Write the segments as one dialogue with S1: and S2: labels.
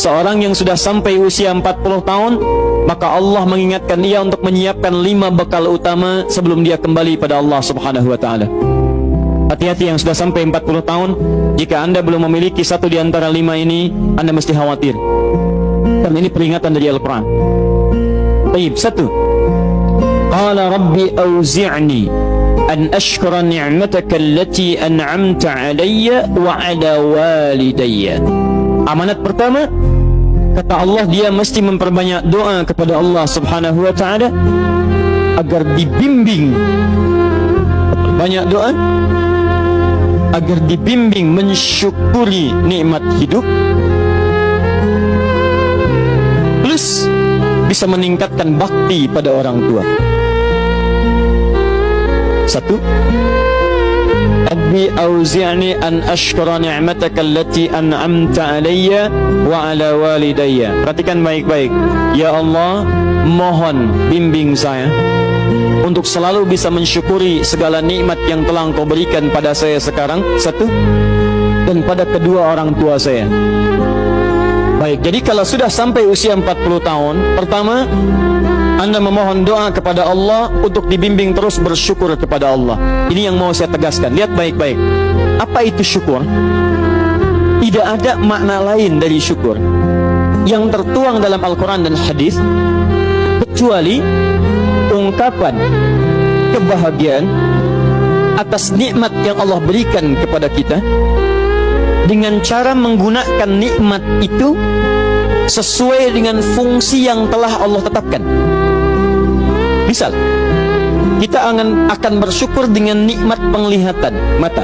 S1: seorang yang sudah sampai usia 40 tahun, maka Allah mengingatkan dia untuk menyiapkan 5 bekal utama sebelum dia kembali pada Allah Subhanahu wa taala. Hati-hati yang sudah sampai 40 tahun, jika Anda belum memiliki satu di antara 5 ini, Anda mesti khawatir. Dan ini peringatan dari Al-Quran. Baik, 1. Qala rabbi auzi'ni an ashkura ni'mataka allati an'amta 'alayya wa 'ala walidayya. Amanat pertama, kata Allah, dia mesti memperbanyak doa kepada Allah Subhanahu wa taala agar dibimbing. Banyak doa agar dibimbing mensyukuri nikmat hidup, plus bisa meningkatkan bakti pada orang tua. 1. Rabbi auzi'ni an ashkura ni'mataka allati an'amta 'alayya wa 'ala walidayya. Perhatikan baik-baik. Ya Allah, mohon bimbing saya untuk selalu bisa mensyukuri segala nikmat yang telah Engkau berikan pada saya sekarang, 1, dan pada kedua orang tua saya. Baik, jadi kalau sudah sampai usia 40 tahun, pertama, Anda memohon doa kepada Allah untuk dibimbing terus bersyukur kepada Allah. Ini yang mau saya tegaskan. Lihat baik-baik. Apa itu syukur? Tidak ada makna lain dari syukur yang tertuang dalam Al-Quran dan hadis kecuali ungkapan kebahagiaan atas nikmat yang Allah berikan kepada kita dengan cara menggunakan nikmat itu sesuai dengan fungsi yang telah Allah tetapkan. Misal, kita akan bersyukur dengan nikmat penglihatan mata.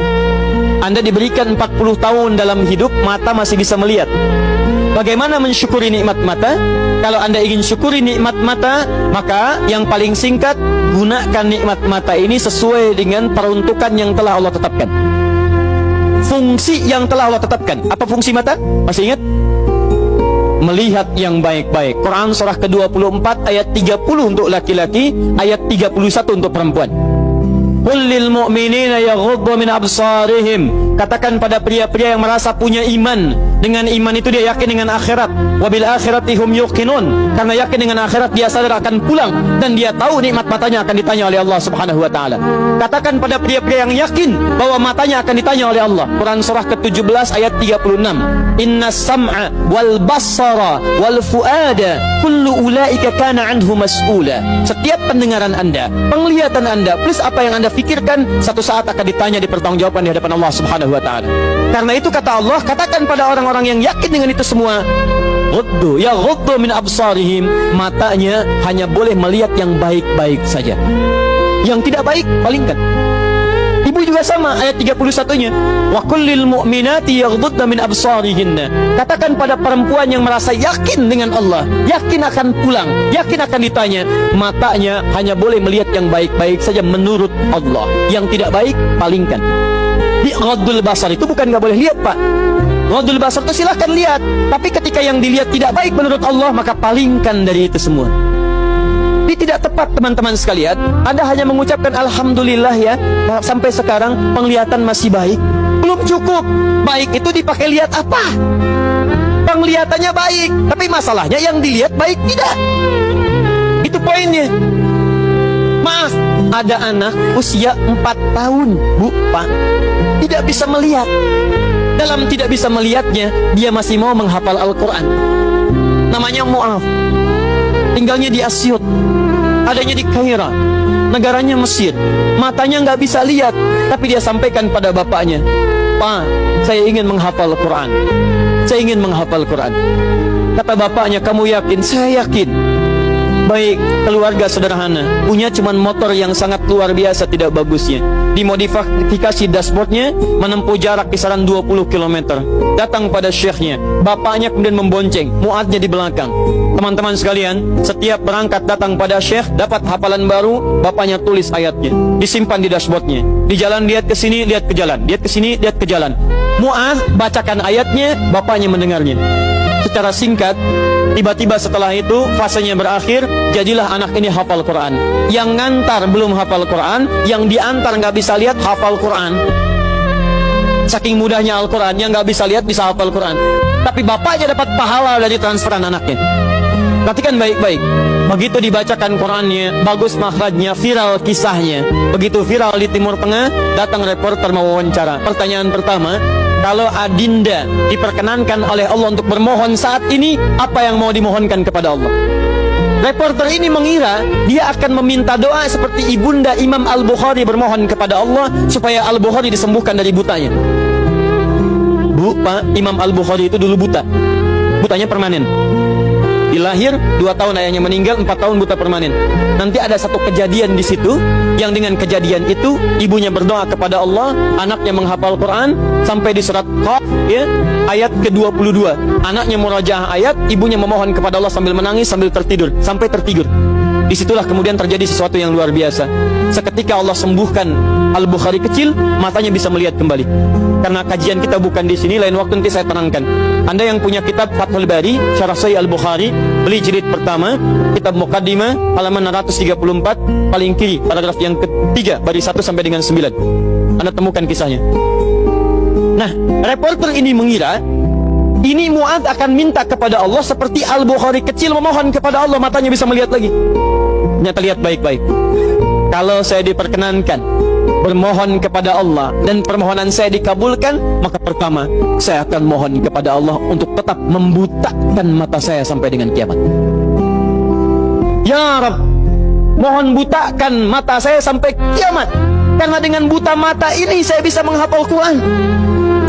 S1: Anda diberikan 40 tahun dalam hidup, mata masih bisa melihat. Bagaimana mensyukuri nikmat mata? Kalau Anda ingin syukuri nikmat mata, maka yang paling singkat, gunakan nikmat mata ini sesuai dengan peruntukan yang telah Allah tetapkan. Fungsi yang telah Allah tetapkan. Apa fungsi mata? Masih ingat? Melihat yang baik-baik. Quran surah ke-24 ayat 30 untuk laki-laki, ayat 31 untuk perempuan. Qul lil mu'minina yaghuddu min absarihim. Katakan pada pria-pria yang merasa punya iman. Dengan iman itu dia yakin dengan akhirat. Wabil akhirati hum yuqinun. Karena yakin dengan akhirat dia sadar akan pulang dan dia tahu nikmat matanya akan ditanya oleh Allah Subhanahu wa taala. Katakan pada pria-pria yang yakin bahwa matanya akan ditanya oleh Allah. Quran surah ke-17 ayat 36. Inna sam'a wal basara wal fuada kullu ulaika kana anhu mas'ula. Setiap pendengaran Anda, penglihatan Anda, plus apa yang Anda fikirkan, satu saat akan ditanya, dipertanggungjawabkan di hadapan Allah Subhanahu wa taala. Karena itu kata Allah, katakan pada orang-orang yang yakin dengan itu semua, ghuddu min absarihim, matanya hanya boleh melihat yang baik-baik saja. Yang tidak baik palingkan. Ibu juga sama, ayat 31-nya. Wa kullil mu'minati yaghdudna min absarihinna. Katakan pada perempuan yang merasa yakin dengan Allah, yakin akan pulang, yakin akan ditanya, matanya hanya boleh melihat yang baik-baik saja menurut Allah. Yang tidak baik palingkan. Di ghaddul basar itu bukan nggak boleh lihat, Pak. Ghaddul basar itu silahkan lihat, tapi ketika yang dilihat tidak baik menurut Allah, maka palingkan dari itu semua. Ini tidak tepat, teman-teman sekalian. Anda hanya mengucapkan alhamdulillah ya, sampai sekarang penglihatan masih baik. Belum cukup. Baik itu dipakai lihat apa? Penglihatannya baik, tapi masalahnya yang dilihat baik tidak. Itu poinnya. Maaf, ada anak usia 4 tahun, Bu, Pak, tidak bisa melihat. Dalam tidak bisa melihatnya, dia masih mau menghafal Al-Quran. Namanya Mu'af. Tinggalnya di Asyut, adanya di Kaira, negaranya Mesir. Matanya nggak bisa lihat, tapi dia sampaikan pada bapaknya, Pak, saya ingin menghafal Quran. Saya ingin menghafal Quran. Kata bapaknya, kamu yakin? Saya yakin. Baik, keluarga sederhana, punya cuman motor yang sangat luar biasa tidak bagusnya. Dimodifikasi dashboardnya, menempuh jarak kisaran 20 km. Datang pada syekhnya, bapaknya kemudian membonceng, muadnya di belakang. Teman-teman sekalian, setiap berangkat datang pada syekh, dapat hafalan baru, bapaknya tulis ayatnya, disimpan di dashboardnya. Di jalan lihat ke sini, lihat ke jalan, lihat ke sini, lihat ke jalan. Mu'ad bacakan ayatnya, bapaknya mendengarnya. Secara singkat, tiba-tiba setelah itu fasenya berakhir, jadilah anak ini hafal Quran. Yang ngantar belum hafal Quran, yang diantar nggak bisa lihat hafal Quran. Saking mudahnya Al-Quran, yang nggak bisa lihat bisa hafal Quran. Tapi bapaknya dapat pahala dari transferan anaknya. Perhatikan baik-baik. Begitu dibacakan Qurannya, bagus makhrajnya, viral kisahnya. Begitu viral di Timur Tengah, datang reporter mau wawancara. Pertanyaan pertama, kalau Adinda diperkenankan oleh Allah untuk bermohon saat ini, apa yang mau dimohonkan kepada Allah? Reporter ini mengira dia akan meminta doa seperti ibunda Imam Al-Bukhari bermohon kepada Allah supaya Al-Bukhari disembuhkan dari butanya. Bu, Pak, Imam Al-Bukhari itu dulu buta. Butanya permanen. Dilahir 2 tahun ayahnya meninggal, 4 tahun buta permanen. Nanti ada satu kejadian di situ, yang dengan kejadian itu ibunya berdoa kepada Allah, anaknya menghafal Quran sampai di surat Qaf, ya, ayat ke-22. Anaknya murajaah ayat, ibunya memohon kepada Allah sambil menangis, sambil tertidur, sampai tertidur. Disitulah kemudian terjadi sesuatu yang luar biasa. Seketika Allah sembuhkan Al-Bukhari kecil, matanya bisa melihat kembali. Karena kajian kita bukan di sini, lain waktu nanti saya terangkan. Anda yang punya kitab Fathul Bari, Syarah Sahih Al-Bukhari, beli jilid pertama, kitab Muqaddimah, halaman 634, paling kiri, paragraf yang ketiga, baris 1 sampai dengan 9. Anda temukan kisahnya. Nah, reporter ini mengira ini Mu'adz akan minta kepada Allah seperti Al-Bukhari kecil memohon kepada Allah, matanya bisa melihat lagi. Ternyata lihat baik-baik. Kalau saya diperkenankan bermohon kepada Allah dan permohonan saya dikabulkan, maka pertama saya akan mohon kepada Allah untuk tetap membutakan mata saya sampai dengan kiamat. Ya Rabb, mohon butakan mata saya sampai kiamat, karena dengan buta mata ini saya bisa menghafal Quran.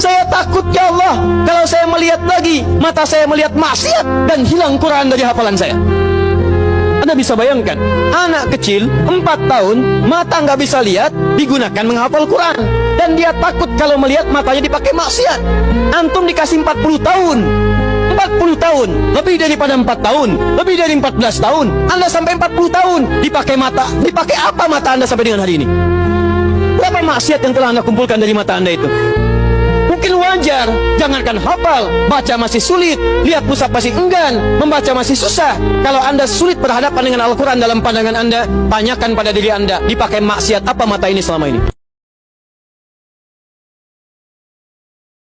S1: Saya takut ya Allah, kalau saya melihat lagi, mata saya melihat maksiat dan hilang Quran dari hafalan saya. Anda bisa bayangkan, anak kecil 4 tahun, mata nggak bisa lihat, digunakan menghafal Quran. Dan dia takut kalau melihat matanya dipakai maksiat. Antum dikasih 40 tahun, 40 tahun, lebih daripada 4 tahun, lebih dari 14 tahun, Anda sampai 40 tahun, dipakai mata, dipakai apa mata Anda sampai dengan hari ini? Berapa maksiat yang telah Anda kumpulkan dari mata Anda itu? Mungkin wajar, jangankan hafal, baca masih sulit, lihat mushaf masih enggan, membaca masih susah. Kalau Anda sulit berhadapan dengan Al-Quran dalam pandangan Anda, tanyakan pada diri Anda, dipakai maksiat apa mata ini selama ini?